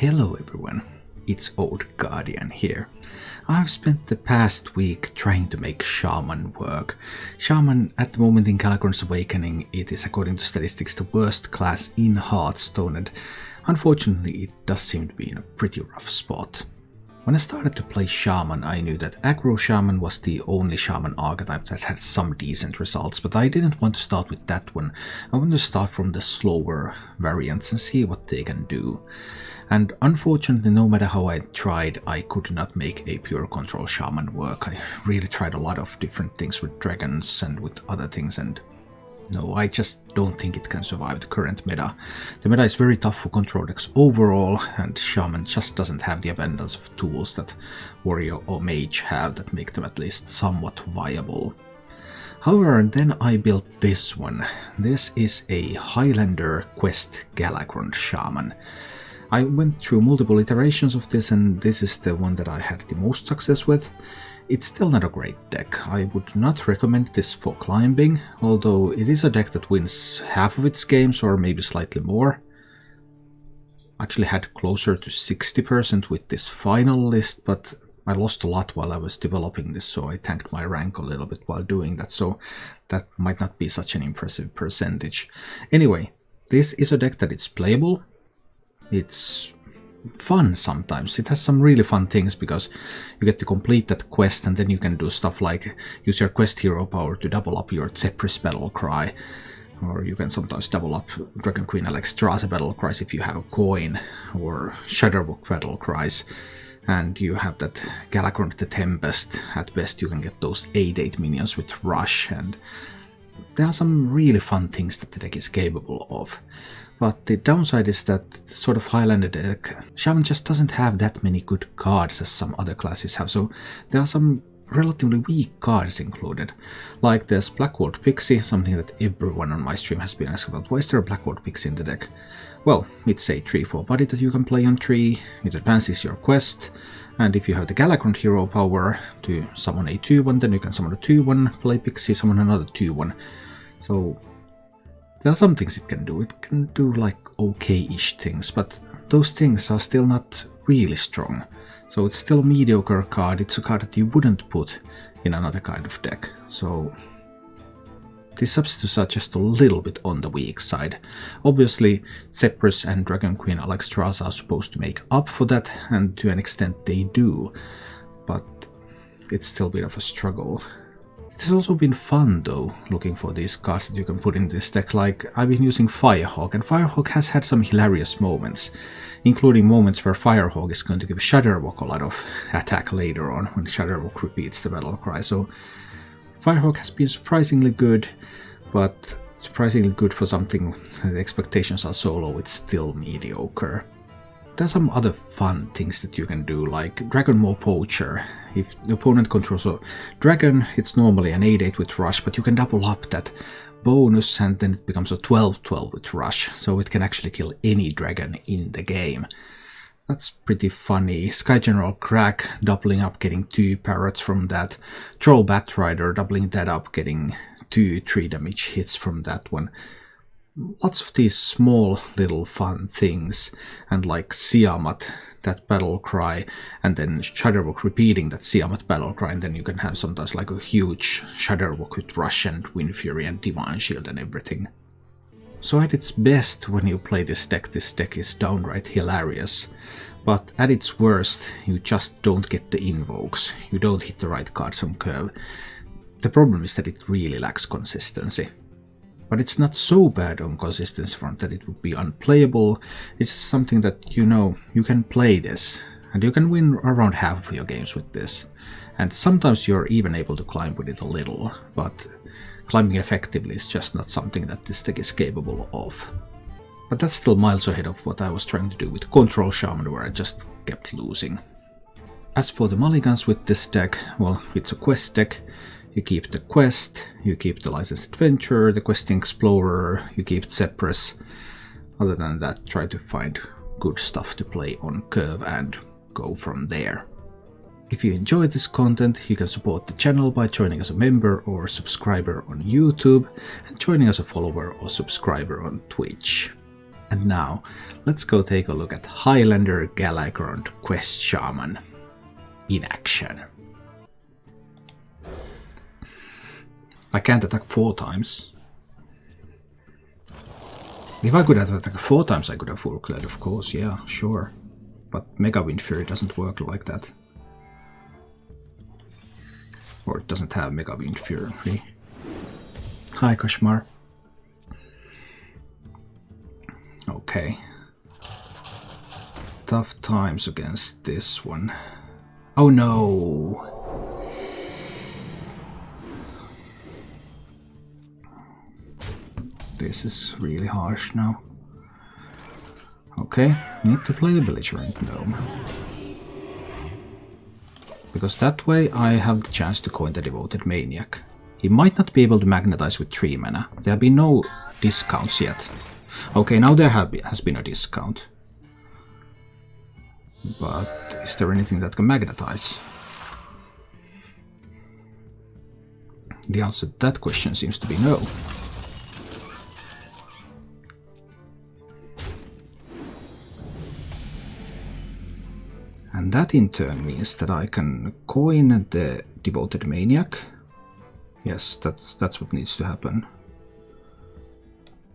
Hello everyone, it's Old Guardian here. I've spent the past week trying to make Shaman work. Shaman, at the moment in Galakrond's Awakening, it is according to statistics the worst class in Hearthstone, and unfortunately it does seem to be in a pretty rough spot. When I started to play Shaman, I knew that Aggro Shaman was the only Shaman archetype that had some decent results, but I didn't want to start with that one. I wanted to start from the slower variants and see what they can do. And unfortunately, no matter how I tried, I could not make a pure control Shaman work. I really tried a lot of different things with dragons and with other things, and no, I just don't think it can survive the current meta. The meta is very tough for control decks overall, and Shaman just doesn't have the abundance of tools that Warrior or Mage have that make them at least somewhat viable. However, then I built this one. This is a Highlander Quest Galakrond Shaman. I went through multiple iterations of this, and this is the one that I had the most success with. It's still not a great deck. I would not recommend this for climbing, although it is a deck that wins half of its games or maybe slightly more. Actually had closer to 60% with this final list, but I lost a lot while I was developing this, so I tanked my rank a little bit while doing that, so that might not be such an impressive percentage. Anyway, this is a deck that it's playable. It's fun sometimes. It has some really fun things because you get to complete that quest, and then you can do stuff like use your quest hero power to double up your Zephyrus battle cry, or you can sometimes double up Dragon Queen Alexstrasza battle cries if you have a coin, or Shadowbook battle cries, and you have that Galakrond the Tempest. At best you can get those 8/8 minions with rush, and there are some really fun things that the deck is capable of. But the downside is that sort of Highlander deck, Shaman just doesn't have that many good cards as some other classes have, so there are some relatively weak cards included. Like there's Blackwalled Pixie, something that everyone on my stream has been asking about. Why is there a Blackwalled Pixie in the deck? Well, it's a 3/4 body that you can play on 3, it advances your quest, and if you have the Galakrond hero power to summon a 2/1, then you can summon a 2/1, play Pixie, summon another 2/1. So there are some things it can do. It can do like okay-ish things, but those things are still not really strong. So it's still a mediocre card. It's a card that you wouldn't put in another kind of deck. So these substitutes are just a little bit on the weak side. Obviously, Zephyrus and Dragon Queen Alexstrasza are supposed to make up for that, and to an extent they do, but it's still a bit of a struggle. It's also been fun though, looking for these cards that you can put in this deck. Like, I've been using Firehawk, and Firehawk has had some hilarious moments, including moments where Firehawk is going to give Shadowbook a lot of attack later on, when Shadowbook repeats the battle cry. So Firehawk has been surprisingly good, but surprisingly good for something the expectations are so low, it's still mediocre. There's some other fun things that you can do, like Dragon Maw Poacher. If the opponent controls a dragon, it's normally an 8/8 with rush, but you can double up that bonus and then it becomes a 12/12 with rush, so it can actually kill any dragon in the game. That's pretty funny. Sky General Crack, doubling up, getting 2 parrots from that. Troll Batrider, doubling that up, getting 2 3 damage hits from that one. Lots of these small little fun things, and like Siamat, that battle cry, and then Shadowbook repeating that Siamat battle cry, and then you can have sometimes like a huge Shadowbook with Rush and Wind Fury and Divine Shield and everything. So at its best, when you play this deck is downright hilarious, but at its worst, you just don't get the invokes, you don't hit the right cards on curve. The problem is that it really lacks consistency. But it's not so bad on consistency front that it would be unplayable. It's something that you know you can play this, and you can win around half of your games with this. And sometimes you're even able to climb with it a little, but climbing effectively is just not something that this deck is capable of. But that's still miles ahead of what I was trying to do with Control Shaman, where I just kept losing. As for the mulligans with this deck, well, it's a quest deck. You keep the quest, you keep the licensed adventurer, the questing explorer, you keep Zephyrus. Other than that, try to find good stuff to play on curve and go from there. If you enjoy this content, you can support the channel by joining as a member or subscriber on YouTube, and joining as a follower or subscriber on Twitch. And now, let's go take a look at Highlander Galakrond Quest Shaman in action. I can't attack 4 times. If I could attack 4 times, I could have full cleared, of course, yeah, sure. But Mega Wind Fury doesn't work like that. Or it doesn't have Mega Wind Fury. Hi, Kashmar. Okay. Tough times against this one. Oh no! This is really harsh now. Okay, need to play the Belligerent Gnome. Because that way I have the chance to coin the Devoted Maniac. He might not be able to magnetize with 3 mana. There have been no discounts yet. Okay, now there has been a discount. But is there anything that can magnetize? The answer to that question seems to be no. And that in turn means that I can coin the Devoted Maniac. Yes, that's what needs to happen.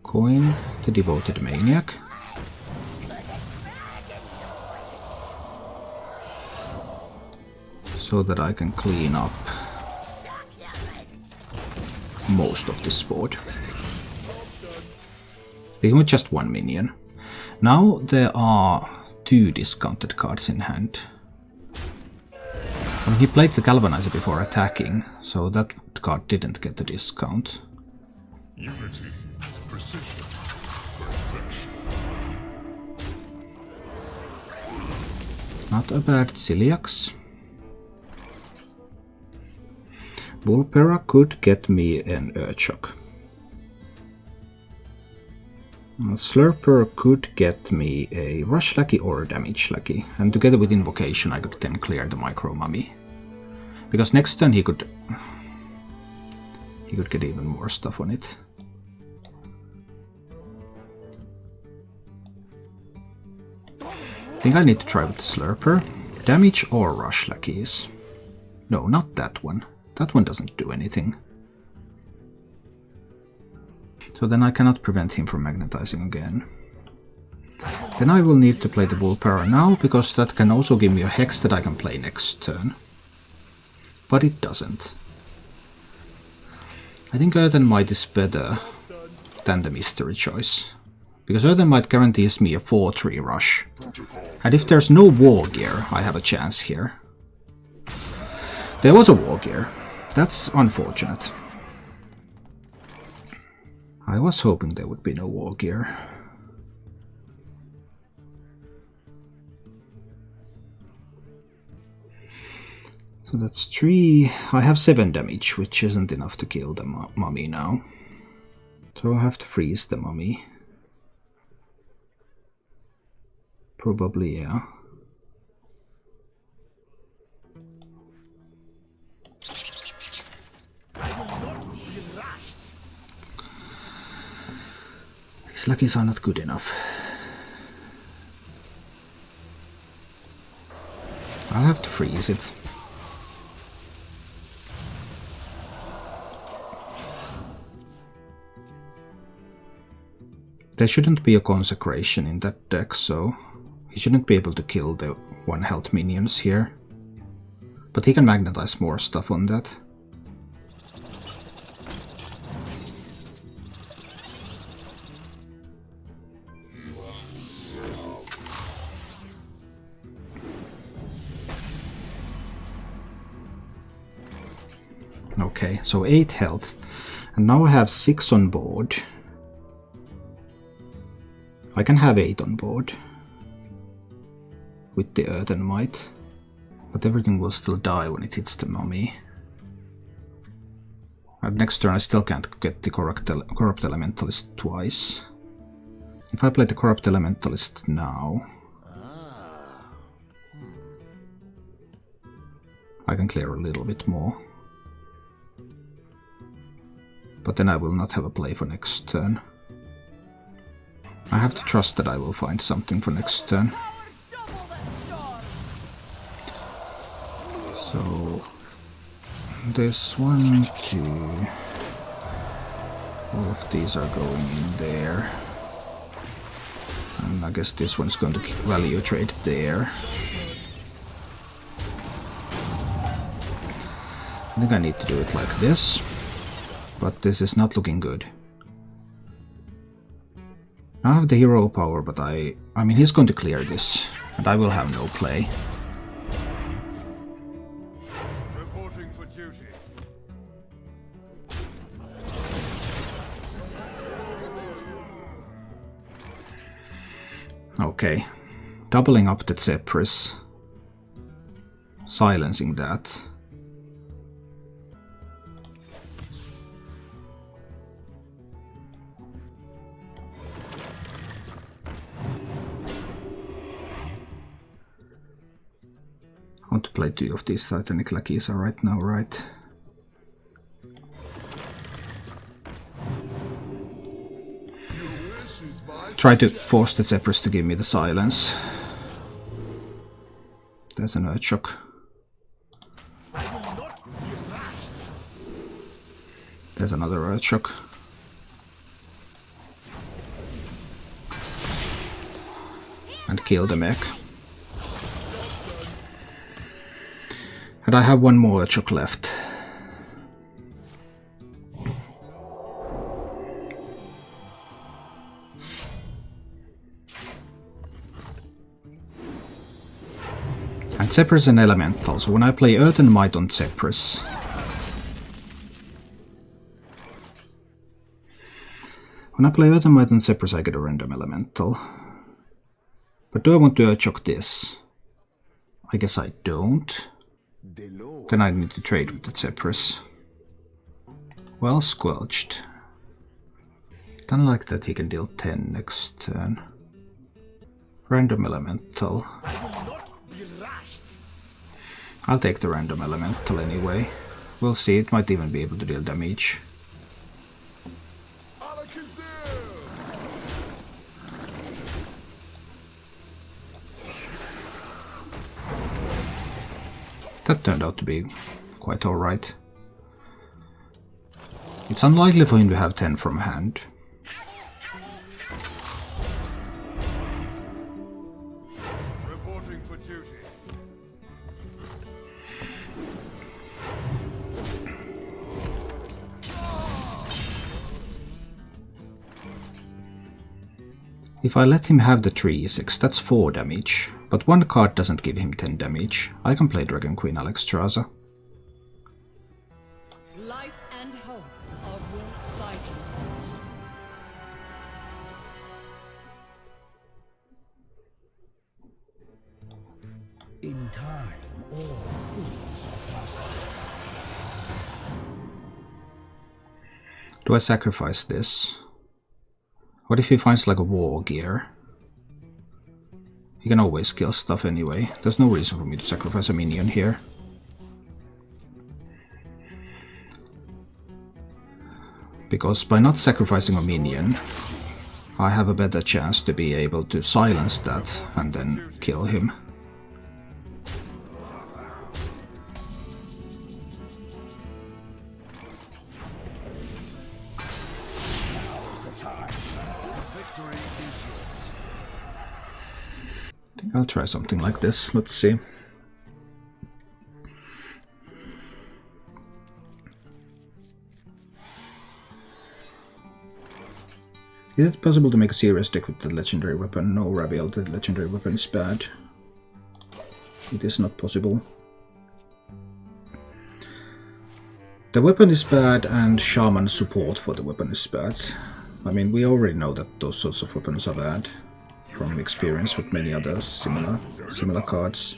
Coin the Devoted Maniac. So that I can clean up most of this board. Even with just 1 minion. Now there are 2 discounted cards in hand. I mean, he played the Galvanizer before attacking, so that card didn't get the discount. Unity, precision, Not a bad Ciliax. Vulpera could get me an Urchok. Slurper could get me a Rush Lackey or a Damage Lackey, and together with Invocation I could then clear the Micro Mummy. Because next turn he could get even more stuff on it. I think I need to try with Slurper. Damage or Rush Lackeys. No, not that one. That one doesn't do anything. So then I cannot prevent him from magnetizing again. Then I will need to play the Vulpera now, because that can also give me a Hex that I can play next turn. But it doesn't. I think Earthen Might is better than the Mystery Choice. Because Earthen Might guarantees me a 4-3 rush. And if there's no War Gear, I have a chance here. There was a War Gear. That's unfortunate. I was hoping there would be no War Gear. So that's 3. I have 7 damage, which isn't enough to kill the mummy now. So I'll have to freeze the mummy. Probably, yeah. These lackeys are not good enough. I'll have to freeze it. There shouldn't be a consecration in that deck, so he shouldn't be able to kill the 1 health minions here. But he can magnetize more stuff on that. Okay, so 8 health. And now I have 6 on board. I can have 8 on board with the Earthen Might, but everything will still die when it hits the mummy. And next turn I still can't get the Corrupt Elementalist twice. If I play the Corrupt Elementalist now, I can clear a little bit more. But then I will not have a play for next turn. I have to trust that I will find something for next turn. So this 1, 2, all of these are going in there. And I guess this one's going to value trade there. I think I need to do it like this, but this is not looking good. I have the hero power, but I mean he's going to clear this, and I will have no play. Reporting for duty. Okay, doubling up the Zephyrus, silencing that. I want to play 2 of these Titanic Lackeys right now, right? Try to force the Zephyrus to give me the silence. There's an Earthshock. There's another Earthshock. And kill the mech. And I have 1 more Earthshock left. And Zephyrus is an elemental, so when I play Earth and Might on Zephyrus, I get a random elemental. But do I want to Earthshock this? I guess I don't. Then I need to trade with the Zephyrus. Well squelched. Unlike that he can deal 10 next turn. Random elemental. I'll take the random elemental anyway. We'll see, it might even be able to deal damage. That turned out to be quite alright. It's unlikely for him to have 10 from hand. Reporting for duty. If I let him have the 3/6, that's 4 damage. But 1 card doesn't give him 10 damage. I can play Dragon Queen Alexstrasza. Life and hope are worth fighting. In time, all things are possible. Do I sacrifice this? What if he finds like a war gear? He can always kill stuff anyway. There's no reason for me to sacrifice a minion here. Because by not sacrificing a minion, I have a better chance to be able to silence that and then kill him. I'll try something like this, let's see. Is it possible to make a serious deck with the legendary weapon? No, Raviel, the legendary weapon is bad. It is not possible. The weapon is bad and Shaman support for the weapon is bad. I mean, we already know that those sorts of weapons are bad from experience with many other similar cards.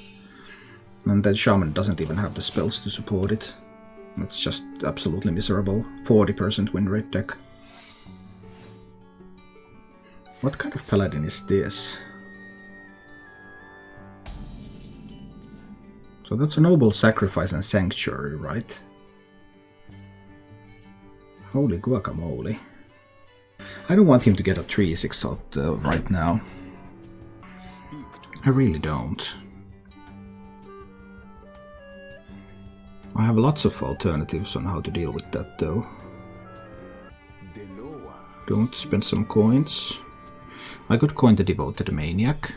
And then Shaman doesn't even have the spells to support it. It's just absolutely miserable. 40% win rate deck. What kind of Paladin is this? So that's a noble sacrifice and sanctuary, right? Holy guacamole. I don't want him to get a 3-6 out right now. I really don't. I have lots of alternatives on how to deal with that though. Don't spend some coins. I could coin the Devoted Maniac.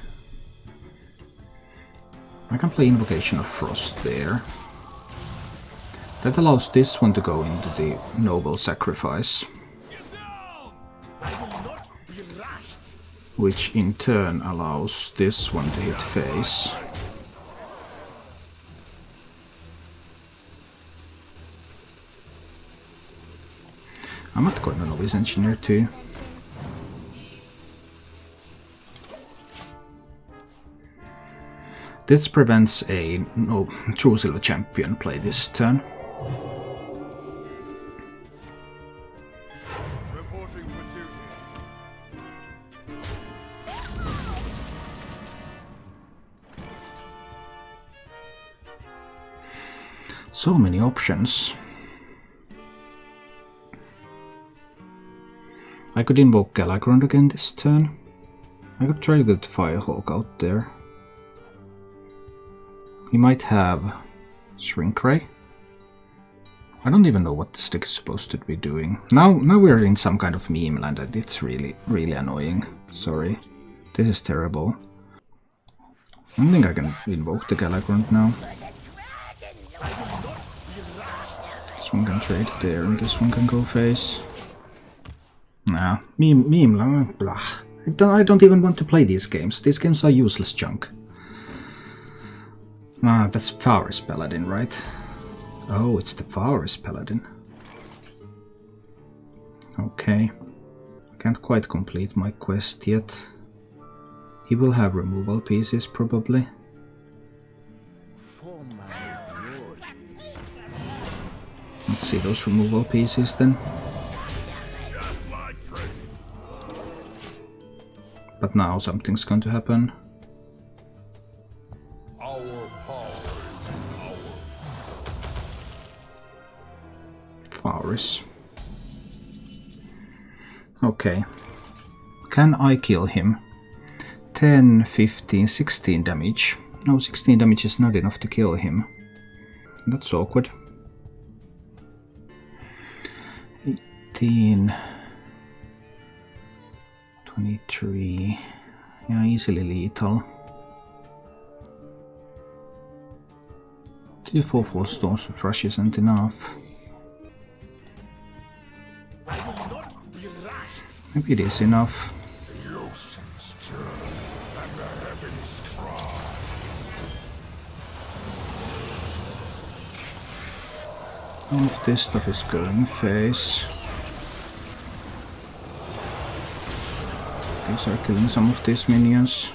I can play Invocation of Frost there. That allows this one to go into the Noble Sacrifice. Which in turn allows this one to hit face. I might go to Novice Engineer too. This prevents a True Silver Champion play this turn. Reporting for duty. So many options. I could invoke Galakrond again this turn. I could try to get Firehawk out there. He might have Shrink Ray. I don't even know what the stick is supposed to be doing. Now we're in some kind of meme land and it's really annoying. Sorry. This is terrible. I don't think I can invoke the Galakrond now. This one can trade there and this one can go face. Nah, meme land, blah. I don't even want to play these games. These games are useless junk. Ah, that's Forest Paladin, right? Oh, it's the Forest Paladin. Okay. Can't quite complete my quest yet. He will have removal pieces, probably. Let's see those removal pieces then. But now something's going to happen. Flowers. Okay. Can I kill him? 10, 15, 16 damage. No, 16 damage is not enough to kill him. That's awkward. 18... 23... Yeah, easily lethal. 4 full stones with rush isn't enough. Maybe it is enough. All of this stuff is going face. These are killing some of these minions.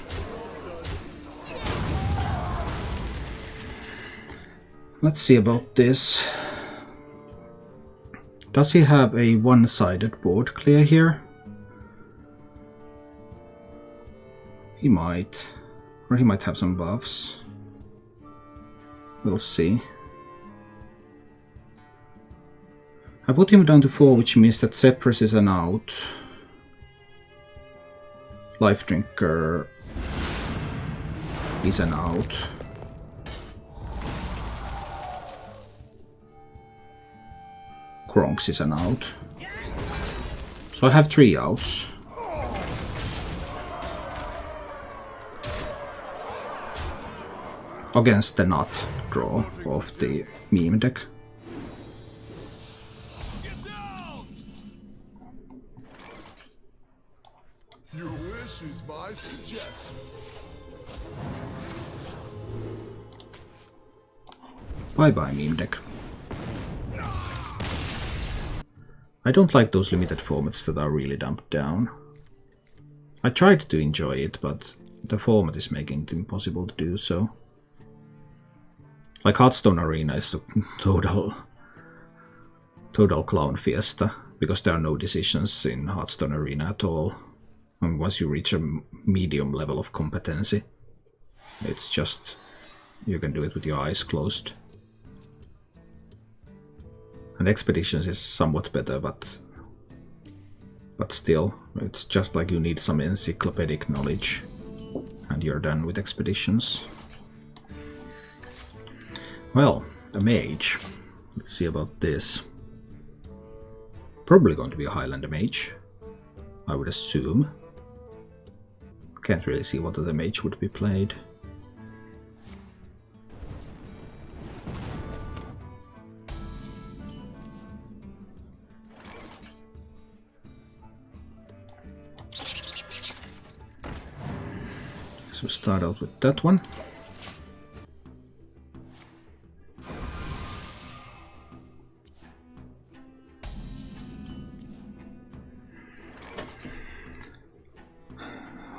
Let's see about this. Does he have a one-sided board clear here? He might. Or he might have some buffs. We'll see. I put him down to 4, which means that Zephyrus is an out. Life Drinker is an out. Kronks is an out. So I have 3 outs. Against the not draw of the meme deck. Your wish is my suggestion. Bye bye meme deck. I don't like those limited formats that are really dumped down. I tried to enjoy it, but the format is making it impossible to do so. Like Hearthstone Arena is a total clown fiesta, because there are no decisions in Hearthstone Arena at all. And once you reach a medium level of competency, it's just, you can do it with your eyes closed. And Expeditions is somewhat better, but still, It's just like you need some encyclopedic knowledge and you're done with expeditions. Well, a mage. Let's see about this. Probably going to be a Highlander mage, I would assume. Can't really see what other mage would be played. So start out with that one.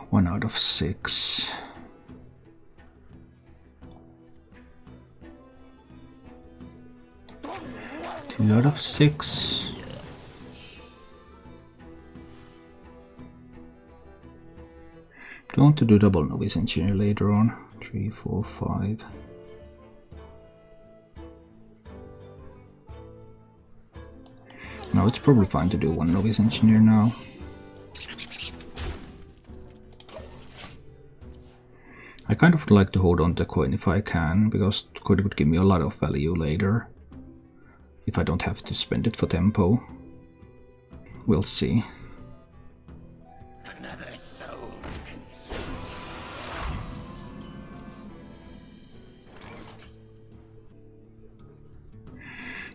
One out of 6. Two out of 6. Do you want to do double novice engineer later on? 3, 4, 5. No, it's probably fine to do one novice engineer now. I kind of would like to hold on to the coin if I can, because the coin would give me a lot of value later. If I don't have to spend it for tempo. We'll see.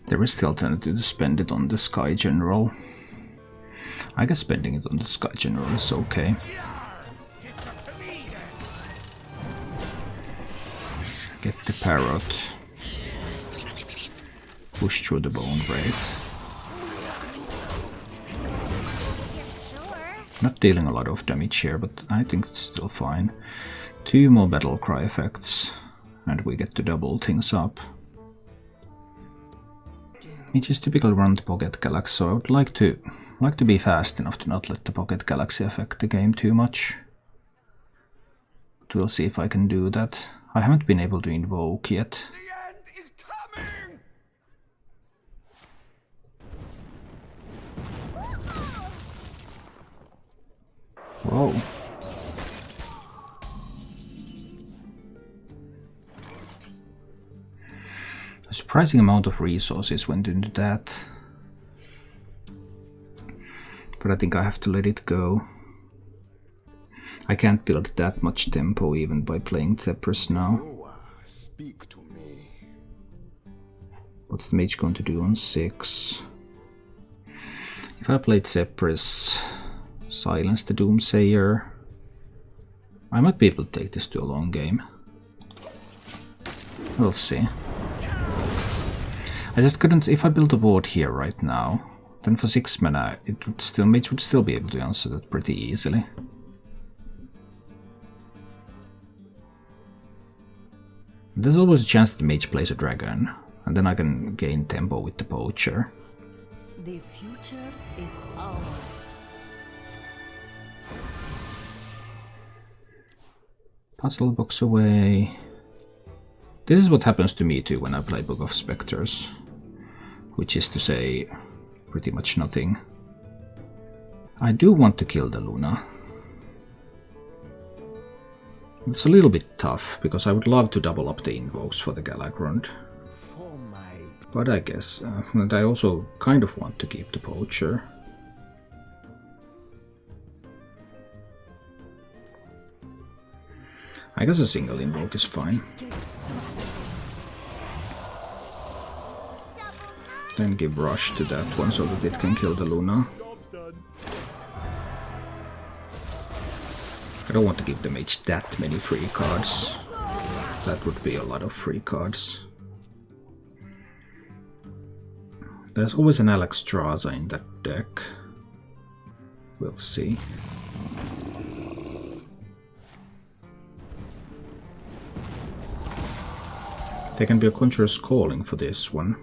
There is the alternative to spend it on the Sky General. I guess spending it on the Sky General is okay. Get the parrot. Push through the bone wraith. Not dealing a lot of damage here, but I think it's still fine. 2 more battle cry effects, and we get to double things up. Which is typical run the Pocket Galaxy, so I would like to be fast enough to not let the Pocket Galaxy affect the game too much. But we'll see if I can do that. I haven't been able to invoke yet. The end is coming! Whoa. A surprising amount of resources went into that. But I think I have to let it go. I can't build that much tempo even by playing Zephyrus now. Speak to me. What's the mage going to do on 6? If I played Zephyrus, silence the Doomsayer, I might be able to take this to a long game. We'll see. I just couldn't. If I build a ward here right now, then for 6 mana, it would still, mage would still be able to answer that pretty easily. There's always a chance that the mage plays a dragon, and then I can gain tempo with the poacher. The future is ours. Puzzle box away. This is what happens to me too when I play Book of Spectres, which is to say, pretty much nothing. I do want to kill the Luna. It's a little bit tough, because I would love to double up the invokes for the Galakrond. But I guess, and I also kind of want to keep the poacher. I guess a single invoke is fine. Then give rush to that one so that it can kill the Luna. I don't want to give the mage that many free cards. That would be a lot of free cards. There's always an Alexstrasza in that deck. We'll see. There can be a Conjurer's Calling for this one.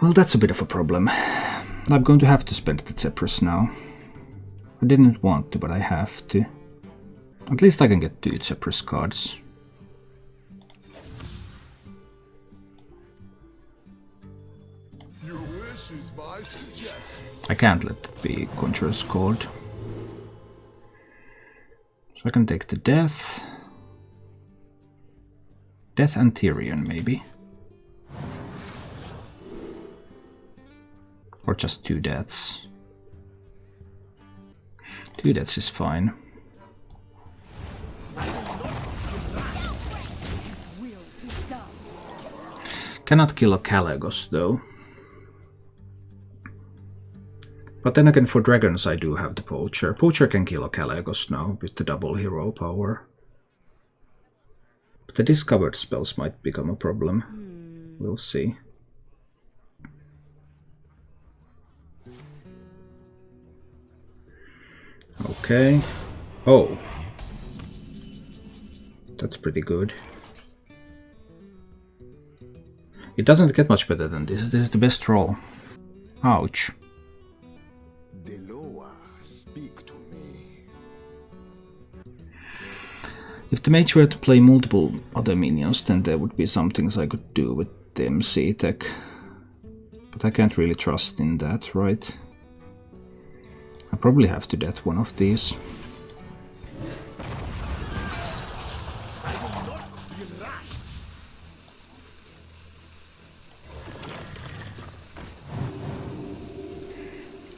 Well, that's a bit of a problem. I'm going to have to spend the Zephyrus now. I didn't want to, but I have to. At least I can get 2 Zephyrus cards. Your wish is my suggestion. I can't let it be Conjurer's Code. So I can take the Death. Death and Tyrion, maybe. Or just 2 deaths. 2 deaths is fine. Cannot kill a Kalagos though. But then again, for dragons I do have the Poacher. Poacher can kill a Kalagos now with the double hero power. But the discovered spells might become a problem. We'll see. Okay. Oh. That's pretty good. It doesn't get much better than this. This is the best roll. Ouch. Speak to me. If the mage were to play multiple other minions, then there would be some things I could do with the MC tech. But I can't really trust in that, right? I probably have to death one of these.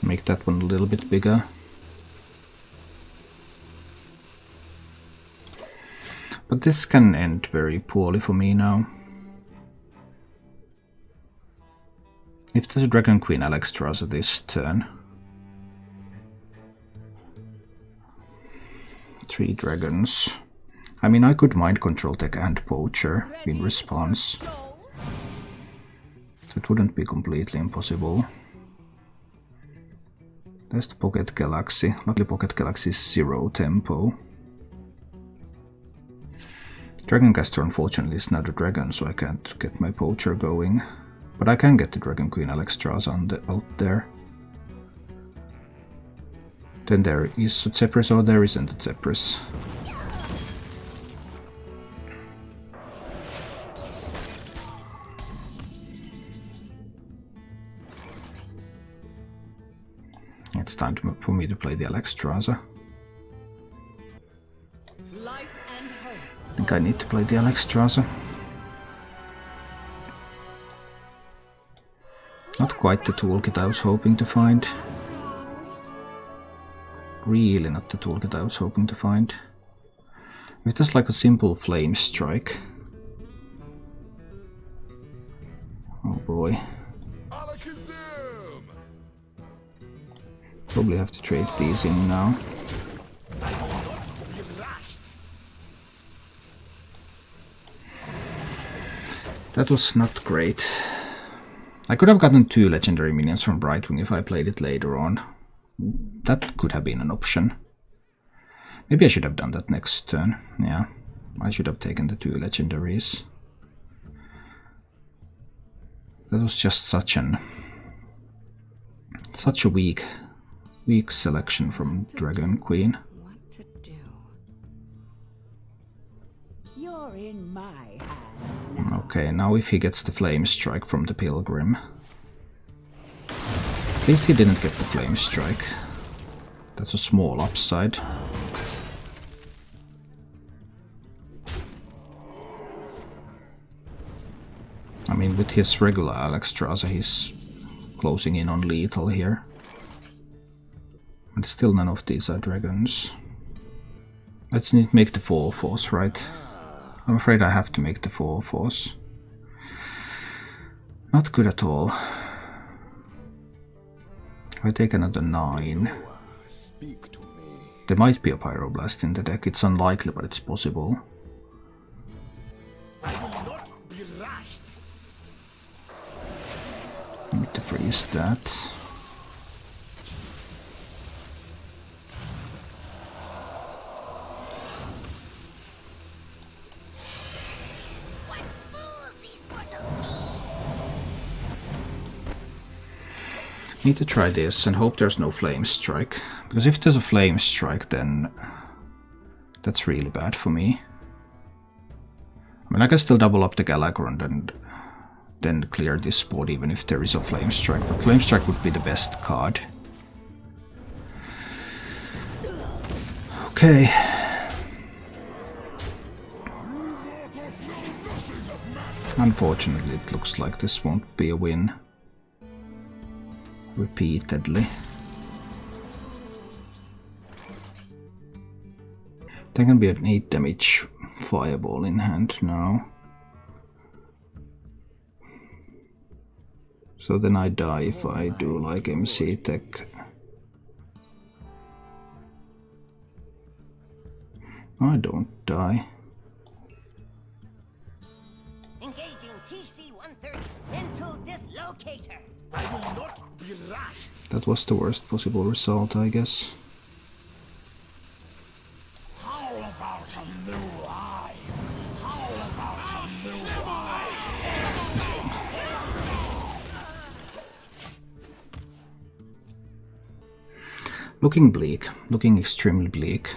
Make that one a little bit bigger. But this can end very poorly for me now. If there's a Dragon Queen Alexstrasza this turn. 3 dragons. I mean, I could mind control tech and Poacher in response. So it wouldn't be completely impossible. There's the Pocket Galaxy. Luckily Pocket Galaxy is 0 tempo. Dragoncaster unfortunately is not a dragon, so I can't get my Poacher going. But I can get the Dragon Queen Alexstrasza out there. Then there is a Zephyrus, or there isn't a Zephyrus. It's time for me to play the Alexstrasza. I think I need to play the Alexstrasza. Not quite the toolkit I was hoping to find. Really not the toolkit I was hoping to find. If there's like a simple flame strike. Oh boy. Probably have to trade these in now. That was not great. I could have gotten 2 legendary minions from Brightwing if I played it later on. That could have been an option. Maybe I should have done that next turn. Yeah, I should have taken the 2 legendaries. That was just such a weak selection from Dragon Queen. What to do? You're in my hands now. Okay, now if he gets the Flame Strike from the Pilgrim. At least he didn't get the Flame Strike. That's a small upside. I mean, with his regular Alexstrasza, he's closing in on lethal here. And still none of these are dragons. Let's need to make the 4/4s, right? I'm afraid I have to make the 4/4s. Not good at all. If I take another 9... There might be a Pyroblast in the deck. It's unlikely, but it's possible. Need to freeze that. Need to try this and hope there's no Flame Strike. Because if there's a Flame Strike, then that's really bad for me. I mean, I can still double up the Galakrond and then clear this board even if there is a Flame Strike. But Flame Strike would be the best card. Okay. Unfortunately, it looks like this won't be a win. Repeatedly. There can be an 8 damage fireball in hand now. So then I die if I do like MC tech. I don't die. Engaging TC-130 mental dislocator. I will not be rushed. That was the worst possible result, I guess. How about a new eye? How about a new eye? Looking bleak. Looking extremely bleak.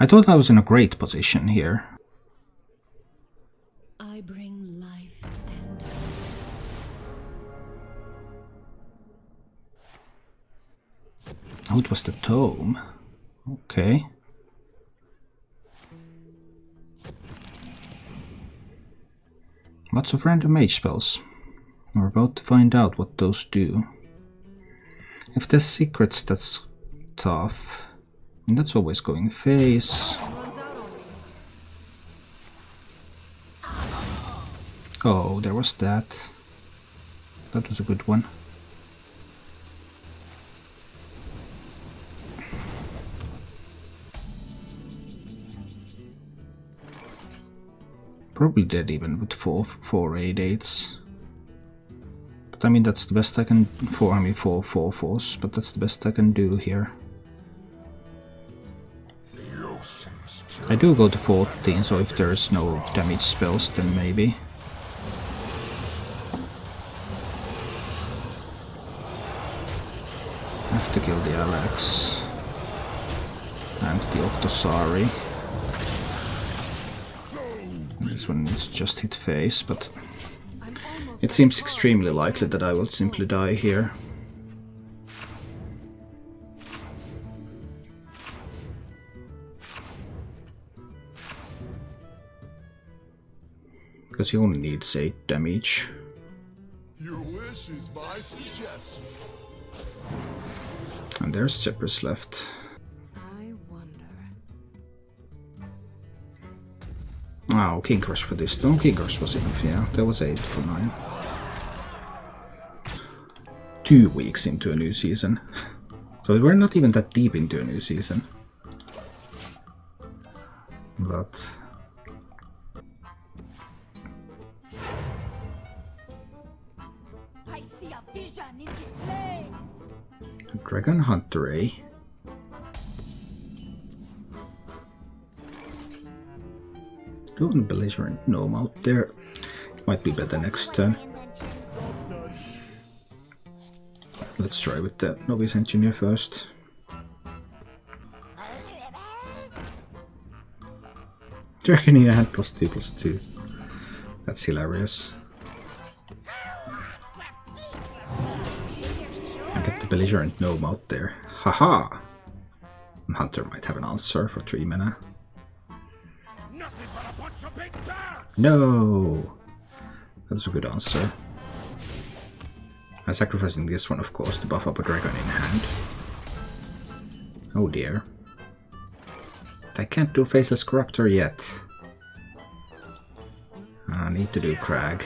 I thought I was in a great position here. I bring life and Oh, it was the tome. Okay. Lots of random mage spells. We're about to find out what those do. If there's secrets, that's tough. And that's always going face. Oh, there was that. That was a good one. Probably dead even with four 8/8s. But I mean that's the best I can four 4/4s, but that's the best I can do here. I do go to 14, so if there's no damage spells, then maybe. I have to kill the Alex and the Octosari. This one is just hit face, but it seems extremely likely that I will simply die here. Because he only needs 8 damage. Your wish is my suggestion. And there's Zephyrus left. I wonder. Oh, King Crush for this. No, King Crush was enough, yeah. That was 8 for 9. 2 weeks into a new season. So we're not even that deep into a new season. But... I see a vision into flames. Dragon Hunter, eh? Doing belligerent gnome out there. Might be better next turn. Let's try with the novice engineer first. Dragon in hand +2/+2. That's hilarious. I get the belligerent gnome out there. Haha! Hunter might have an answer for 3 mana. No! That's a good answer. I'm sacrificing this one, of course, to buff up a dragon in hand. Oh dear. I can't do Faceless Corruptor yet. I need to do Crag.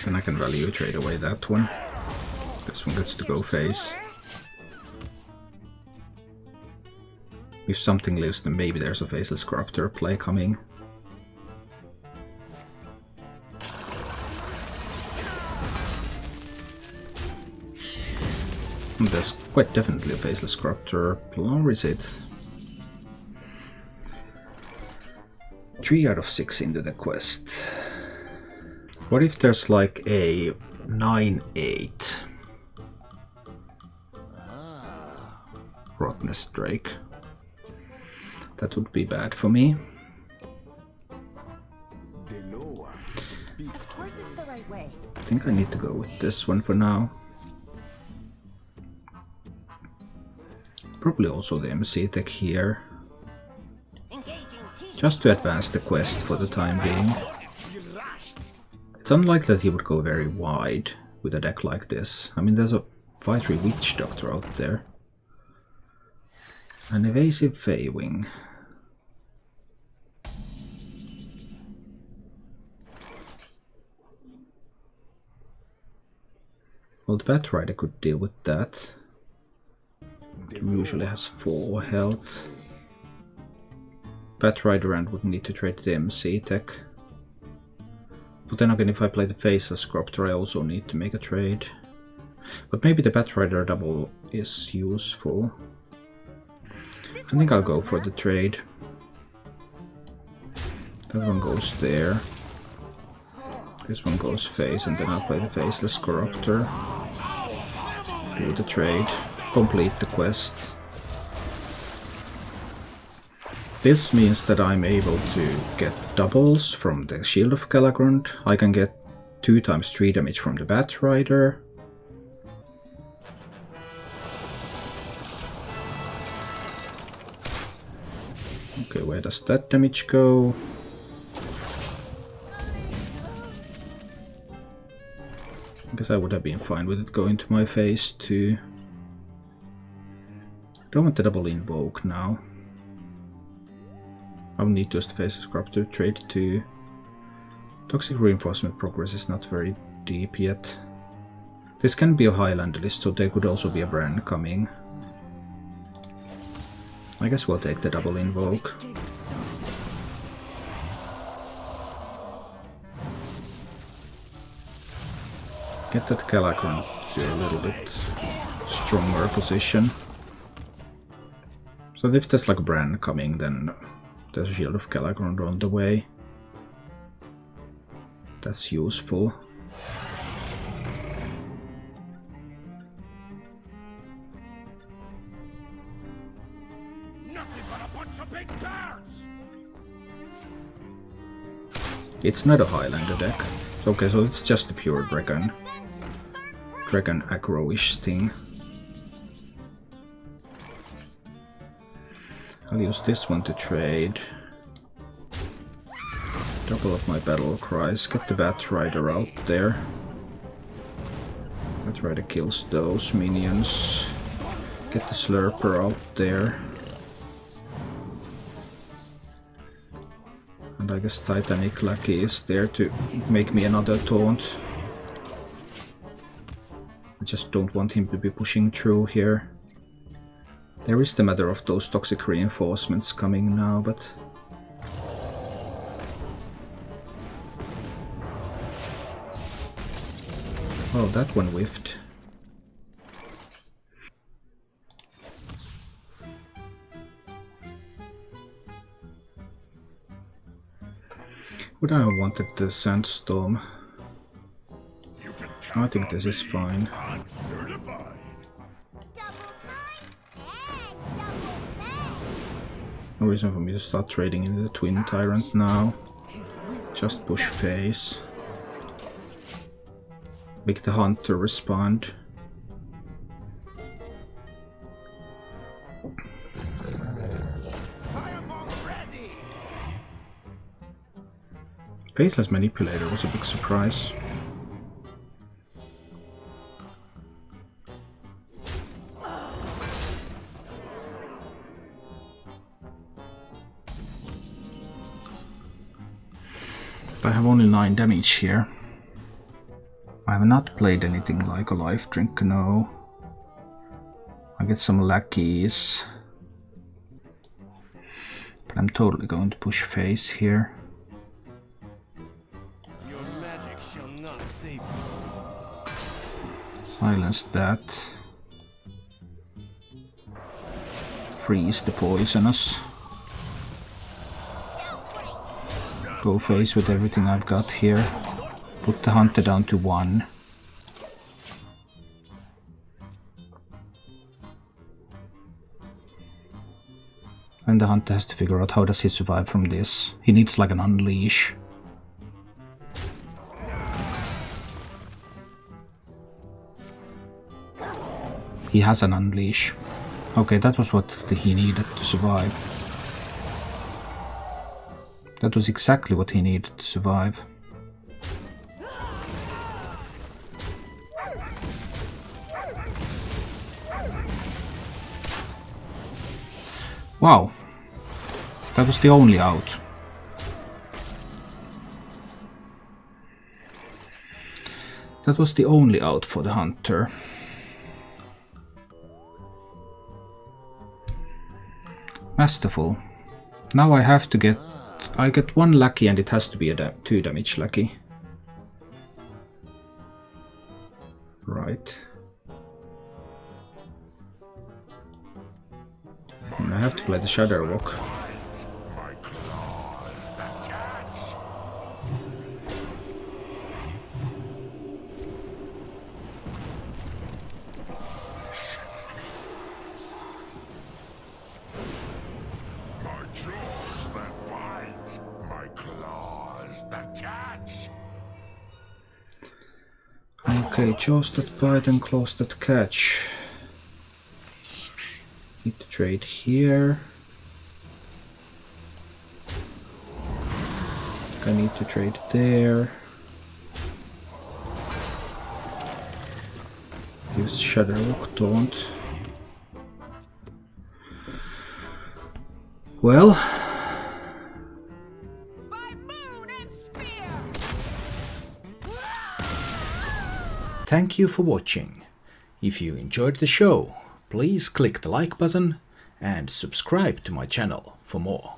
Then I can value trade away that one. This one gets to go face. If something lives, then maybe there's a Faceless Corruptor play coming. And there's quite definitely a Faceless Corruptor. Or is it? 3 out of 6 into the quest. What if there's like a 9/8? Rottenness Drake. That would be bad for me. Of course it's the right way. think I need to go with this one for now. Probably also the MC tech here. Just to advance the quest for the time being. It's unlikely that he would go very wide with a deck like this. I mean, there's a 5-3 Witch Doctor out there. An evasive Feywing. Well, the Batrider could deal with that. It usually has 4 health. Batrider and would need to trade the MC tech. But then again, if I play the Faceless Corruptor, I also need to make a trade. But maybe the Batrider double is useful. I think I'll go for the trade. That one goes there. This one goes face, and then I'll play the Faceless Corruptor. Do the trade. Complete the quest. This means that I'm able to get doubles from the Shield of Galakrond. I can get 2 times 3 damage from the Batrider. Okay, where does that damage go? I guess I would have been fine with it going to my phase 2. I don't want the double invoke now. I will need to just face a scrub to trade 2. Toxic reinforcement progress is not very deep yet. This can be a Highlander list, so there could also be a brand coming. I guess we'll take the double invoke. Get that Galakrond to a little bit stronger position. So if there's like a brand coming, then there's a Shield of Galakrond on the way. That's useful. Nothing but a bunch of big birds. It's not a Highlander deck. Okay, so it's just a pure dragon aggro-ish thing. I'll use this one to trade. Double up my battle cries, get the Batrider out there. Batrider kills those minions. Get the Slurper out there. And I guess Titanic Lackey is there to make me another taunt. I just don't want him to be pushing through here. There is the matter of those toxic reinforcements coming now, but... Oh, that one whiffed. Would I have wanted the Sandstorm? I think this is fine. No reason for me to start trading into the Twin Tyrant now. Just push face. Make the Hunter respond. Faceless Manipulator was a big surprise. I have only 9 damage here. I have not played anything like a Life Drink, no. I get some lackeys. But I'm totally going to push face here. Your magic shall not save you. Silence that. Freeze the poisonous. Go face with everything I've got here. Put the Hunter down to 1. And the Hunter has to figure out how does he survive from this. He needs like an unleash. He has an unleash. Okay, that was what he needed to survive. That was exactly what he needed to survive. Wow. That was the only out. That was the only out for the hunter. Masterful. Now I have to get... I get 1 lucky and it has to be a 2 damage lucky. Right. And I have to play the Shadow Walk. Okay, jaws that bite and claws that catch. Need to trade here. I need to trade there. Use Shadow Walk Taunt. Well. Thank you for watching. If you enjoyed the show, please click the like button and subscribe to my channel for more.